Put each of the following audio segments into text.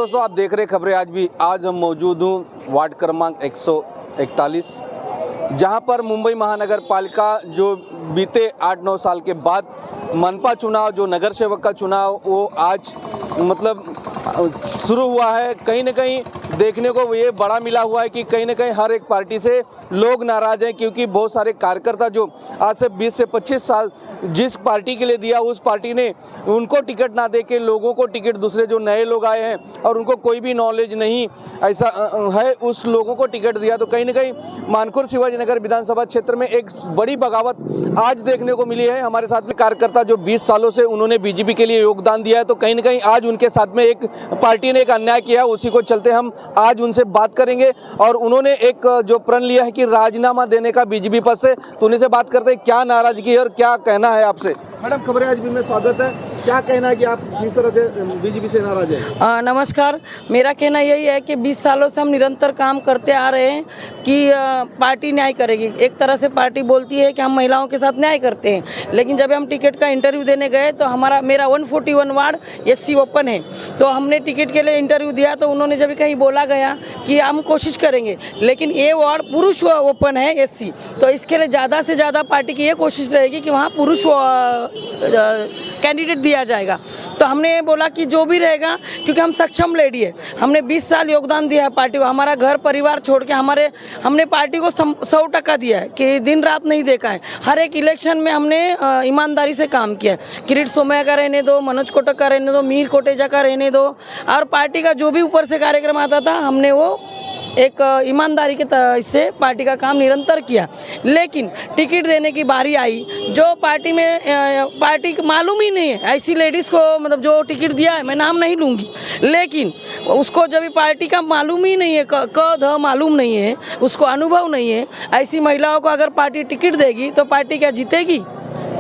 दोस्तों, आप देख रहे खबरें आज हम मौजूद हूँ वार्ड क्रमांक 141, जहाँ पर मुंबई महानगर पालिका जो बीते 8-9 साल के बाद मनपा चुनाव, जो नगर सेवक का चुनाव, वो आज शुरू हुआ है। कहीं ना कहीं देखने को ये बड़ा मिला हुआ है कि कहीं ना कहीं हर एक पार्टी से लोग नाराज़ हैं, क्योंकि बहुत सारे कार्यकर्ता जो आज से 20 से 25 साल जिस पार्टी के लिए दिया, उस पार्टी ने उनको टिकट ना दे के लोगों को टिकट, दूसरे जो नए लोग आए हैं और उनको कोई भी नॉलेज नहीं ऐसा है, उस लोगों को टिकट दिया। तो कहीं ना कहीं मानखुर्द शिवाजी नगर विधानसभा क्षेत्र में एक बड़ी बगावत आज देखने को मिली है। हमारे साथ में कार्यकर्ता जो 20 सालों से उन्होंने बीजेपी के लिए योगदान दिया है, तो कहीं ना कहीं आज उनके साथ में एक पार्टी ने एक अन्याय किया, उसी को चलते हम आज उनसे बात करेंगे। और उन्होंने एक जो प्रण लिया है कि राजीनामा देने का बीजेपी पद से, तो उन्हीं से बात करते हैं क्या नाराजगी है और क्या कहना है आपसे। मैडम, खबरें आज भी में स्वागत है। क्या कहना है कि आप किस तरह से बीजेपी से नाराज हैं? नमस्कार, मेरा कहना यही है कि 20 सालों से हम निरंतर काम करते आ रहे हैं कि पार्टी न्याय करेगी। एक तरह से पार्टी बोलती है कि हम महिलाओं के साथ न्याय करते हैं, लेकिन जब हम टिकट का इंटरव्यू देने गए तो मेरा 141 वार्ड SC ओपन है, तो हमने टिकट के लिए इंटरव्यू दिया तो उन्होंने जब कहीं बोला गया कि हम कोशिश करेंगे, लेकिन ये वार्ड पुरुष ओपन है SC, तो इसके लिए ज़्यादा से ज़्यादा पार्टी की ये कोशिश रहेगी कि वहाँ पुरुष कैंडिडेट दिया जाएगा। तो हमने बोला कि जो भी रहेगा, क्योंकि हम सक्षम लेडी है, हमने 20 साल योगदान दिया है पार्टी को, हमारा घर परिवार छोड़ के हमने पार्टी को 100% दिया है कि दिन रात नहीं देखा है। हर एक इलेक्शन में हमने ईमानदारी से काम किया है। किरीट सोमैया का रहने दो, मनोज कोटक का रहने दो, मीर कोटेचा का रहने दो, और पार्टी का जो भी ऊपर से कार्यक्रम आता था हमने वो एक ईमानदारी के इससे पार्टी का काम निरंतर किया। लेकिन टिकट देने की बारी आई, जो पार्टी में पार्टी मालूम ही नहीं है, ऐसी लेडीज़ को मतलब जो टिकट दिया है, मैं नाम नहीं लूँगी, लेकिन उसको जब पार्टी का मालूम ही नहीं है, ध मालूम नहीं है, उसको अनुभव नहीं है, ऐसी महिलाओं को अगर पार्टी टिकट देगी तो पार्टी क्या जीतेगी?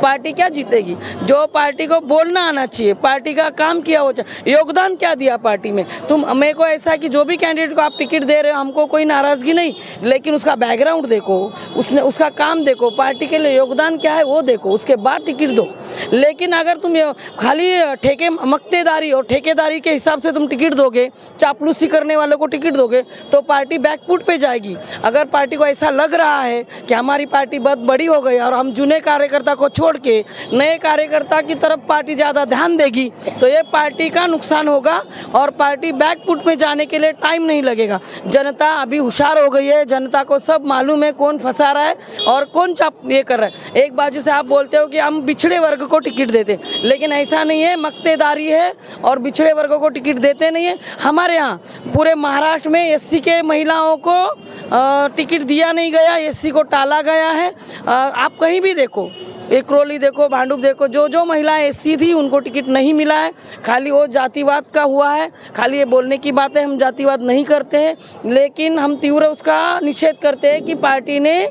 पार्टी क्या जीतेगी? जो पार्टी को बोलना आना चाहिए, पार्टी का काम किया हो, योगदान क्या दिया पार्टी में। मेरे को ऐसा है कि जो भी कैंडिडेट को आप टिकट दे रहे हो, हमको कोई नाराज़गी नहीं, लेकिन उसका बैकग्राउंड देखो, उसका काम देखो, पार्टी के लिए योगदान क्या है वो देखो, उसके बाद टिकट दो। लेकिन अगर तुम खाली मक्तेदारी और ठेकेदारी के हिसाब से तुम टिकट दोगे, चापलूसी करने वालों को टिकट दोगे, तो पार्टी बैकफुट पे जाएगी। अगर पार्टी को ऐसा लग रहा है कि हमारी पार्टी बहुत बड़ी हो गई और हम जुने कार्यकर्ता को छोड़ के नए कार्यकर्ता की तरफ पार्टी ज़्यादा ध्यान देगी, तो ये पार्टी का नुकसान होगा और पार्टी बैकफुट में जाने के लिए टाइम नहीं लगेगा। जनता अभी होशियार हो गई है, जनता को सब मालूम है कौन फंसा रहा है और कौन ये कर रहा है। एक बाजू से आप बोलते हो कि हम पिछड़े वर्ग को टिकट देते, लेकिन ऐसा नहीं है, मक्तेदारी है और पिछड़े वर्गों को टिकट देते नहीं है। हमारे यहाँ पूरे महाराष्ट्र में SC के महिलाओं को टिकट दिया नहीं गया, SC को टाला गया है। आप कहीं भी देखो, एकरोली देखो, भांडुप देखो, जो महिलाएं SC थी उनको टिकट नहीं मिला है। खाली वो जातिवाद का हुआ है, खाली ये बोलने की बात है, हम जातिवाद नहीं करते हैं, लेकिन हम तीव्र उसका निषेध करते हैं कि पार्टी ने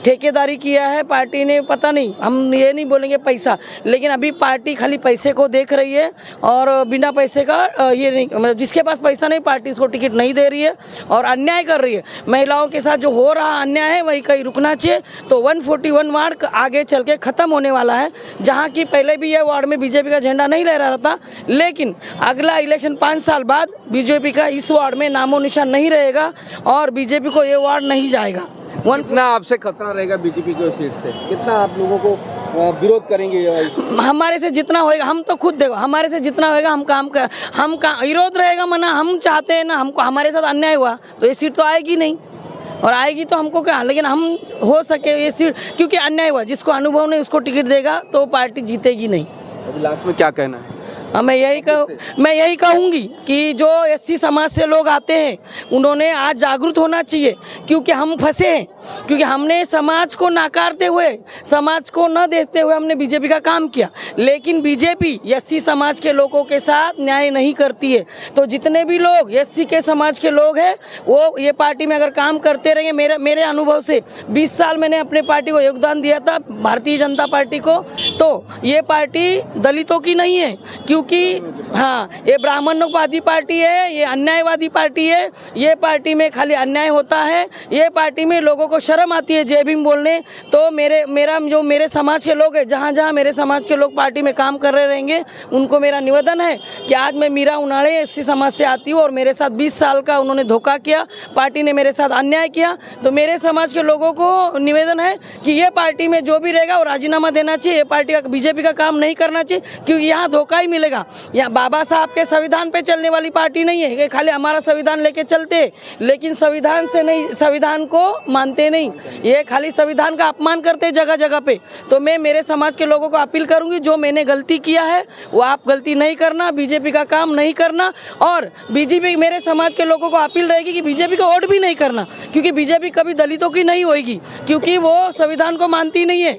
ठेकेदारी किया है, पार्टी ने पता नहीं, हम ये नहीं बोलेंगे पैसा, लेकिन अभी पार्टी खाली पैसे को देख रही है और बिना पैसे का ये नहीं, मतलब जिसके पास पैसा नहीं पार्टी उसको टिकट नहीं दे रही है और अन्याय कर रही है। महिलाओं के साथ जो हो रहा अन्याय है वही कहीं रुकना चाहिए। तो 141 वार्ड आगे चल के ख़त्म होने वाला है, जहाँ की पहले भी ये वार्ड में बीजेपी का झंडा नहीं लहरा रहा था, लेकिन अगला इलेक्शन 5 साल बाद बीजेपी का इस वार्ड में नामो निशान नहीं रहेगा और बीजेपी को ये वार्ड नहीं जाएगा। कितना आपसे खतरा रहेगा बीजेपी की सीट से? कितना आप लोगों को विरोध करेंगे? हमारे से जितना होएगा, हम तो खुद देखो, हमारे से जितना होएगा हम विरोध रहेगा, मना हम चाहते हैं ना, हमको हमारे साथ अन्याय हुआ तो ये सीट तो आएगी नहीं, और आएगी तो हमको क्या, लेकिन हम हो सके ये सीट, क्योंकि अन्याय हुआ, जिसको अनुभव नहीं उसको टिकट देगा तो पार्टी जीतेगी नहीं। अभी लास्ट में क्या कहना है? मैं यही कहूँगी कि जो SC समाज से लोग आते हैं उन्होंने आज जागरूक होना चाहिए, क्योंकि हम फंसे हैं, क्योंकि हमने समाज को नकारते हुए, समाज को न देखते हुए हमने बीजेपी का काम किया, लेकिन बीजेपी SC समाज के लोगों के साथ न्याय नहीं करती है। तो जितने भी लोग SC के समाज के लोग हैं वो ये पार्टी में अगर काम करते रहेंगे, मेरे अनुभव से 20 साल मैंने अपने पार्टी को योगदान दिया था, भारतीय जनता पार्टी को, तो ये पार्टी दलितों की नहीं है, क्योंकि हाँ, ये ब्राह्मणवादी पार्टी है, ये अन्यायवादी पार्टी है, ये पार्टी में खाली अन्याय होता है, ये पार्टी में लोगों को शर्म आती है जय भीम बोलने, तो मेरे समाज के लोग हैं, जहाँ जहाँ मेरे समाज के लोग पार्टी में काम कर रहे रहेंगे, उनको मेरा निवेदन है कि आज मैं मीरा उनाड़े एससी समाज से आती हूँ और मेरे साथ 20 साल का उन्होंने धोखा किया, पार्टी ने मेरे साथ अन्याय किया। तो मेरे समाज के लोगों को निवेदन है कि ये पार्टी में जो भी रहेगा वो राजीनामा देना चाहिए। ये पार्टी का बीजेपी का काम नहीं करना चाहिए, क्योंकि यहाँ धोखा ही मिलेगा। यहाँ बाबा साहब के संविधान पे चलने वाली पार्टी नहीं है, ये खाली हमारा संविधान लेके चलते, लेकिन संविधान से नहीं, संविधान को मानते नहीं, ये खाली संविधान का अपमान करते जगह जगह पे। तो मैं मेरे समाज के लोगों को अपील करूंगी, जो मैंने गलती किया है वो आप गलती नहीं करना, बीजेपी का काम नहीं करना। और बीजेपी, मेरे समाज के लोगों को अपील रहेगी कि बीजेपी को वोट भी नहीं करना, क्योंकि बीजेपी कभी दलितों की नहीं होगी, क्योंकि वो संविधान को मानती नहीं है।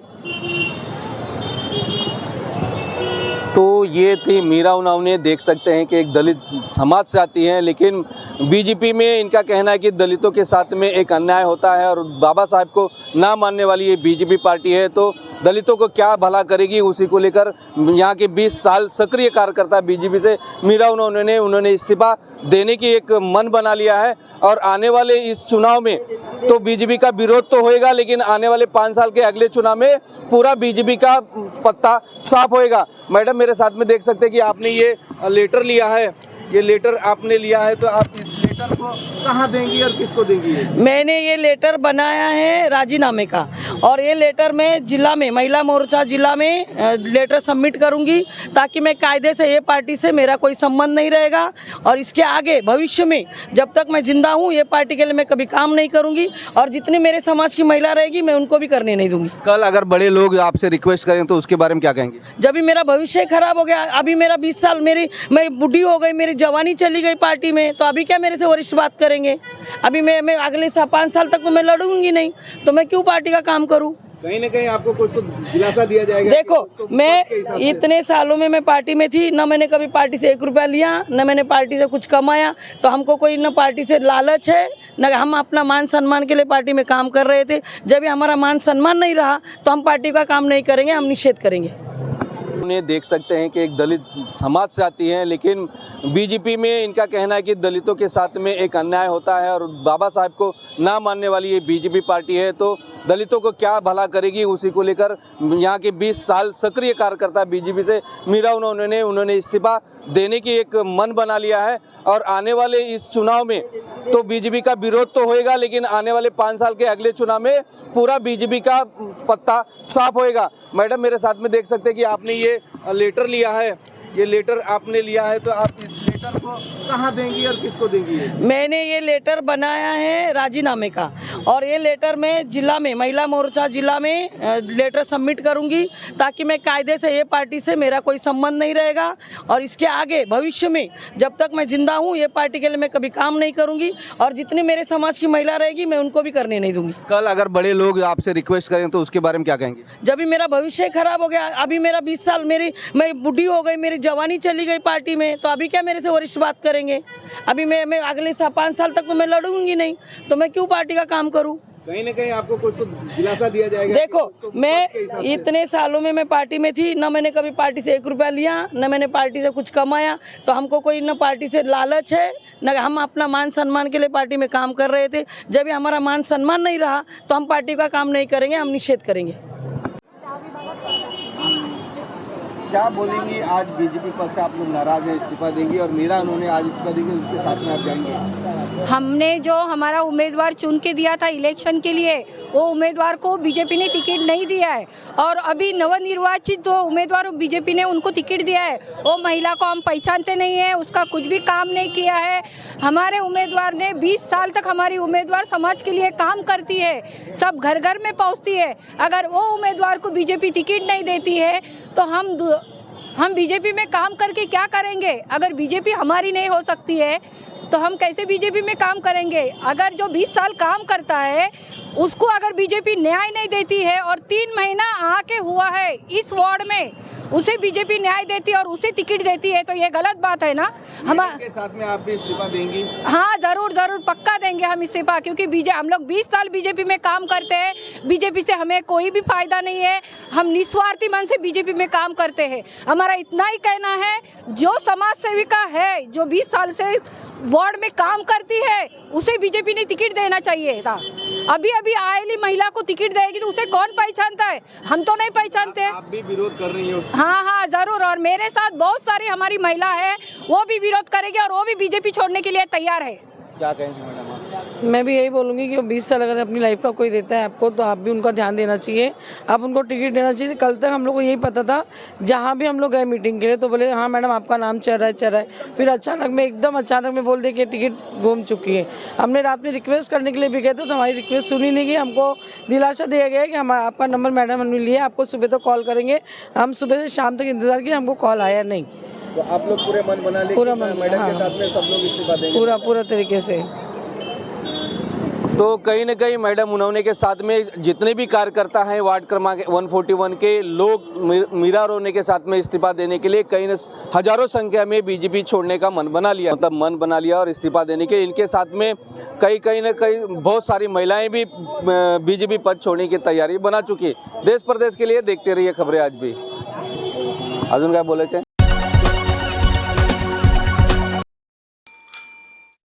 तो ये थी मीरा उनाउने। देख सकते हैं कि एक दलित समाज से आती हैं, लेकिन बीजेपी में इनका कहना है कि दलितों के साथ में एक अन्याय होता है और बाबा साहब को ना मानने वाली ये बीजेपी पार्टी है, तो दलितों को क्या भला करेगी, उसी को लेकर यहाँ के 20 साल सक्रिय कार्यकर्ता बीजेपी से मीरा उन्होंने इस्तीफा देने की एक मन बना लिया है। और आने वाले इस चुनाव में तो बीजेपी का विरोध तो होएगा, लेकिन आने वाले 5 साल के अगले चुनाव में पूरा बीजेपी का पत्ता साफ होएगा। मैडम मेरे साथ में देख सकते हैं कि आपने ये लेटर लिया है, ये लेटर आपने लिया है, तो आप इस लेटर को कहाँ देंगी और किसको देंगी? मैंने ये लेटर बनाया है राजीनामे का, और ये लेटर मैं जिला में, महिला मोर्चा जिला में लेटर सबमिट करूंगी, ताकि मैं कायदे से ये पार्टी से मेरा कोई संबंध नहीं रहेगा, और इसके आगे भविष्य में जब तक मैं जिंदा हूँ ये पार्टी के लिए मैं कभी काम नहीं करूंगी, और जितनी मेरे समाज की महिला रहेगी मैं उनको भी करने नहीं दूंगी। कल अगर बड़े लोग आपसे रिक्वेस्ट करें तो उसके बारे में क्या कहेंगे? जब भी मेरा भविष्य खराब हो गया, अभी मेरा 20 साल, मैं बुढ़ी हो गई, मेरी जवानी चली गई पार्टी में, तो अभी क्या मेरे से वरिष्ठ बात करेंगे? अभी मैं अगले 5 साल तक तो मैं लड़ूंगी नहीं, तो मैं क्यों पार्टी का काम करूं? कहीं ना कहीं आपको कुछ तो दिलासा दिया जाएगा। देखो तो मैं इतने सालों में मैं पार्टी में थी, न मैंने कभी पार्टी से 1 रुपया लिया, न मैंने पार्टी से कुछ कमाया, तो हमको कोई न पार्टी से लालच है, न हम अपना मान सम्मान के लिए पार्टी में काम कर रहे थे। जब हमारा मान सम्मान नहीं रहा तो हम पार्टी का काम नहीं करेंगे, हम निषेध करेंगे। उन्हें देख सकते हैं कि एक दलित समाज से आती हैं, लेकिन बीजेपी में इनका कहना है कि दलितों के साथ में एक अन्याय होता है और बाबा साहब को ना मानने वाली ये बीजेपी पार्टी है, तो दलितों को क्या भला करेगी, उसी को लेकर यहाँ के 20 साल सक्रिय कार्यकर्ता बीजेपी से मीरा उन्होंने इस्तीफा देने की एक मन बना लिया है। और आने वाले इस चुनाव में तो बीजेपी का विरोध तो होएगा, लेकिन आने वाले 5 साल के अगले चुनाव में पूरा बीजेपी का पत्ता साफ होएगा। मैडम मेरे साथ में देख सकते हैं कि आपने ये लेटर लिया है, ये लेटर आपने लिया है, तो आप इस लेटर को कहाँ देंगी और किसको देंगी? मैंने ये लेटर बनाया है राजीनामे का, और ये लेटर मैं जिला में, महिला मोर्चा जिला में लेटर सबमिट करूंगी, ताकि मैं कायदे से ये पार्टी से मेरा कोई संबंध नहीं रहेगा, और इसके आगे भविष्य में जब तक मैं जिंदा हूँ ये पार्टी के लिए मैं कभी काम नहीं करूंगी, और जितनी मेरे समाज की महिला रहेगी मैं उनको भी करने नहीं दूंगी। कल अगर बड़े लोग आपसे रिक्वेस्ट करें तो उसके बारे में क्या कहेंगे? जब भी मेरा भविष्य खराब हो गया, अभी मेरा 20 साल, मैं बुढ़ी हो गई, मेरी जवानी चली गई पार्टी में, तो अभी क्या मेरे से वरिष्ठ बात करेंगे? अभी मैं अगले 5 साल तक तो मैं लड़ूंगी नहीं, तो मैं क्यों पार्टी का काम करूं? कहीं ना कहीं आपको कुछ तो दिलासा दिया जाएगा। देखो तो मैं इतने सालों में मैं पार्टी में थी, न मैंने कभी पार्टी से 1 रुपया लिया, न मैंने पार्टी से कुछ कमाया, तो हमको कोई न पार्टी से लालच है, न हम अपना मान सम्मान के लिए पार्टी में काम कर रहे थे। जब हमारा मान सम्मान नहीं रहा तो हम पार्टी का काम नहीं करेंगे, हम निषेध करेंगे। क्या बोलेंगी? आज बीजेपी पद से आप लोग नाराज हैं, इस्तीफा देंगी, और मीरा उन्होंने आज इस्तीफा देंगे, उसके साथ में आप जाएंगे? हमने जो हमारा उम्मीदवार चुन के दिया था इलेक्शन के लिए, वो उम्मीदवार को बीजेपी ने टिकट नहीं दिया है, और अभी नवनिर्वाचित जो उम्मीदवार बीजेपी ने उनको टिकट दिया है वो महिला को हम पहचानते नहीं है, उसका कुछ भी काम नहीं किया है। हमारे उम्मीदवार ने 20 साल तक हमारी उम्मीदवार समाज के लिए काम करती है, सब घर घर में पहुँचती है। अगर वो उम्मीदवार को बीजेपी टिकट नहीं देती है तो हम बीजेपी में काम करके क्या करेंगे? अगर बीजेपी हमारी नहीं हो सकती है तो हम कैसे बीजेपी में काम करेंगे? अगर जो 20 साल काम करता है उसको अगर बीजेपी न्याय नहीं देती है, और 3 महीना आके हुआ है इस वार्ड में, उसे बीजेपी न्याय देती है और उसे टिकट देती है, तो ये गलत बात है ना। हमारे साथ में आप भी इस्तीफा देंगी? हाँ जरूर पक्का देंगे हम इस्तीफा, क्योंकि हम लोग 20 साल बीजेपी में काम करते हैं, बीजेपी से हमें कोई भी फायदा नहीं है, हम निस्वार्थी मन से बीजेपी में काम करते हैं। हमारा इतना ही कहना है, जो समाज सेविका है जो 20 साल से वार्ड में काम करती है उसे बीजेपी ने टिकट देना चाहिए था। अभी अभी आएली महिला को टिकट देगी तो उसे कौन पहचानता है? हम तो नहीं पहचानते। आप भी विरोध कर रही हैं? हाँ हाँ जरूर, और मेरे साथ बहुत सारी हमारी महिला है, वो भी विरोध करेगी और वो भी बीजेपी छोड़ने के लिए तैयार है। क्या कहेंगे मैडम आप? मैं भी यही बोलूँगी कि 20 साल अगर अपनी लाइफ का कोई देता है आपको, तो आप भी उनका ध्यान देना चाहिए, आप उनको टिकट देना चाहिए। कल तक हम लोग को यही पता था, जहाँ भी हम लोग गए मीटिंग के लिए तो बोले हाँ मैडम आपका नाम चल रहा है। फिर एकदम अचानक में बोल दे कि टिकट गुम चुकी है। हमने रात में रिक्वेस्ट करने के लिए भी गए थे तो हमारी रिक्वेस्ट सुनी नहीं गई। हमको दिलासा दिया गया कि हम आपका नंबर मैडम हमने लिया, आपको सुबह तो कॉल करेंगे। हम सुबह से शाम तक इंतजार किया, हमको कॉल आया नहीं। तो आप लोग पूरे मन बना लिए? पूरा मन, मैडम हाँ। के साथ में सब लोग इस्तीफा देंगे? पूरा तरीके से। तो कहीं न कहीं मैडम उन्होंने के साथ में जितने भी कार्यकर्ता हैं वार्ड क्रमांक 141 के लोग मीरा रोने के साथ में इस्तीफा देने के लिए कहीं न हजारों संख्या में बीजेपी छोड़ने का मन बना लिया, मतलब मन बना लिया और इस्तीफा देने के। इनके साथ में कहीं न कहीं बहुत सारी महिलाएं भी बीजेपी पद छोड़ने की तैयारी बना चुकी है। देश प्रदेश के लिए देखते रहिए खबरें आज भी। अजून काय बोलायचं?